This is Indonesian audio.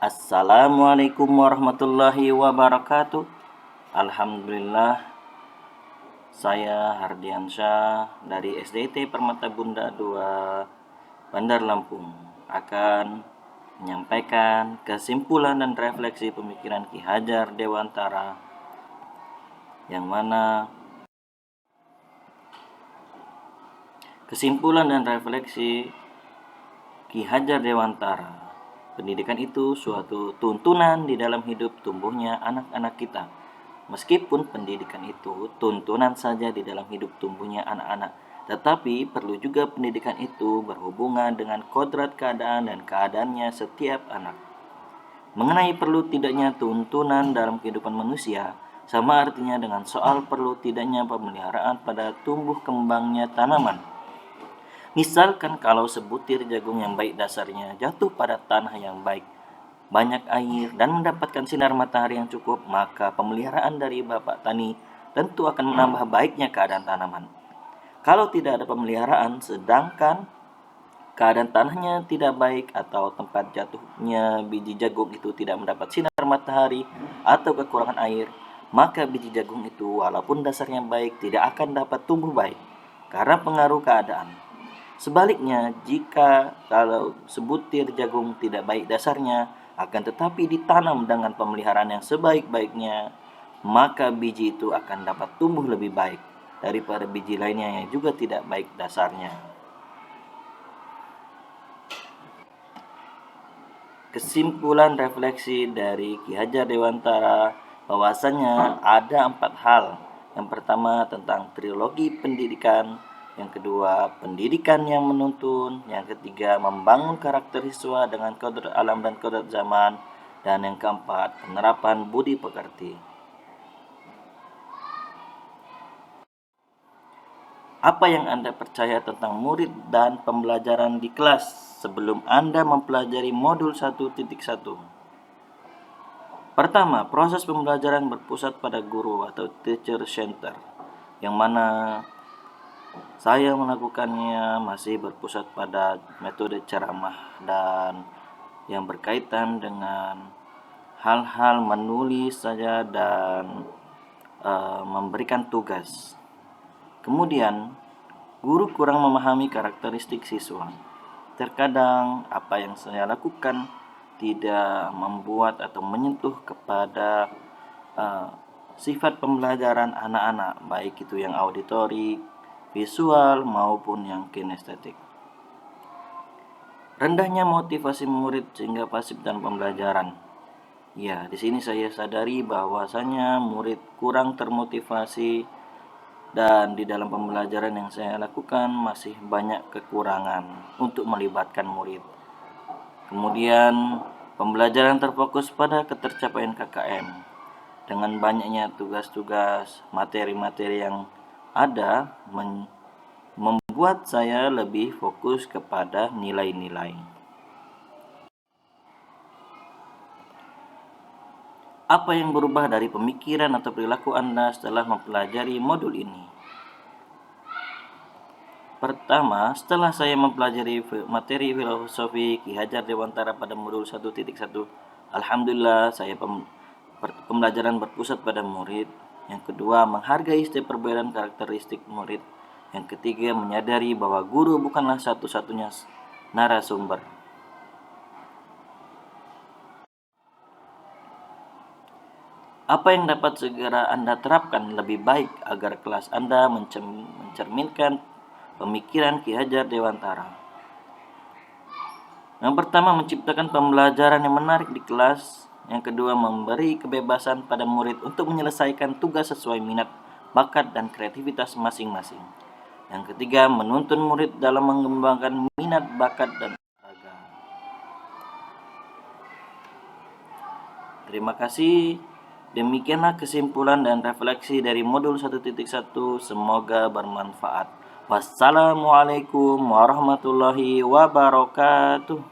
Assalamualaikum warahmatullahi wabarakatuh. Alhamdulillah, saya Hardiansyah dari SDT Permata Bunda 2 Bandar Lampung akan menyampaikan kesimpulan dan refleksi pemikiran Ki Hajar Dewantara, yang mana kesimpulan dan refleksi Ki Hajar Dewantara, pendidikan itu suatu tuntunan di dalam hidup tumbuhnya anak-anak kita. Meskipun pendidikan itu tuntunan saja di dalam hidup tumbuhnya anak-anak, tetapi perlu juga pendidikan itu berhubungan dengan kodrat keadaan dan keadaannya setiap anak. Mengenai perlu tidaknya tuntunan dalam kehidupan manusia, sama artinya dengan soal perlu tidaknya pemeliharaan pada tumbuh kembangnya tanaman. Misalkan kalau sebutir jagung yang baik dasarnya jatuh pada tanah yang baik, banyak air, dan mendapatkan sinar matahari yang cukup, maka pemeliharaan dari Bapak Tani tentu akan menambah baiknya keadaan tanaman. Kalau tidak ada pemeliharaan, sedangkan keadaan tanahnya tidak baik atau tempat jatuhnya biji jagung itu tidak mendapat sinar matahari atau kekurangan air, maka biji jagung itu walaupun dasarnya baik tidak akan dapat tumbuh baik karena pengaruh keadaan. Sebaliknya, jika kalau sebutir jagung tidak baik dasarnya, akan tetapi ditanam dengan pemeliharaan yang sebaik-baiknya, maka biji itu akan dapat tumbuh lebih baik daripada biji lainnya yang juga tidak baik dasarnya. Kesimpulan refleksi dari Ki Hajar Dewantara bahwasanya ada 4 hal. Yang pertama tentang trilogi pendidikan, yang kedua pendidikan yang menuntun, yang ketiga membangun karakter siswa dengan kodrat alam dan kodrat zaman, dan yang keempat penerapan budi pekerti. Apa yang Anda percaya tentang murid dan pembelajaran di kelas sebelum Anda mempelajari modul 1.1? Pertama, proses pembelajaran berpusat pada guru atau teacher center, yang mana saya melakukannya masih berpusat pada metode ceramah dan yang berkaitan dengan hal-hal menulis saja dan memberikan tugas. Kemudian, guru kurang memahami karakteristik siswa. Terkadang apa yang saya lakukan tidak membuat atau menyentuh kepada sifat pembelajaran anak-anak, baik itu yang auditorik, visual, maupun yang kinestetik. Rendahnya motivasi murid sehingga pasif dalam pembelajaran. Ya, di sini saya sadari bahwasanya murid kurang termotivasi dan di dalam pembelajaran yang saya lakukan masih banyak kekurangan untuk melibatkan murid. Kemudian, pembelajaran terfokus pada ketercapaian KKM. Dengan banyaknya tugas-tugas, materi-materi yang ada membuat saya lebih fokus kepada nilai-nilai. Apa yang berubah dari pemikiran atau perilaku Anda setelah mempelajari modul ini? Pertama, setelah saya mempelajari materi filosofi Ki Hajar Dewantara pada modul 1.1, alhamdulillah saya pembelajaran berpusat pada murid. Yang kedua, menghargai setiap perbedaan karakteristik murid. Yang ketiga, menyadari bahwa guru bukanlah satu-satunya narasumber. Apa yang dapat segera Anda terapkan lebih baik agar kelas Anda mencerminkan pemikiran Ki Hajar Dewantara? Yang pertama, menciptakan pembelajaran yang menarik di kelas. Yang kedua, memberi kebebasan pada murid untuk menyelesaikan tugas sesuai minat, bakat, dan kreativitas masing-masing. Yang ketiga, menuntun murid dalam mengembangkan minat, bakat, dan olahraga. Terima kasih. Demikianlah kesimpulan dan refleksi dari modul 1.1. Semoga bermanfaat. Wassalamualaikum warahmatullahi wabarakatuh.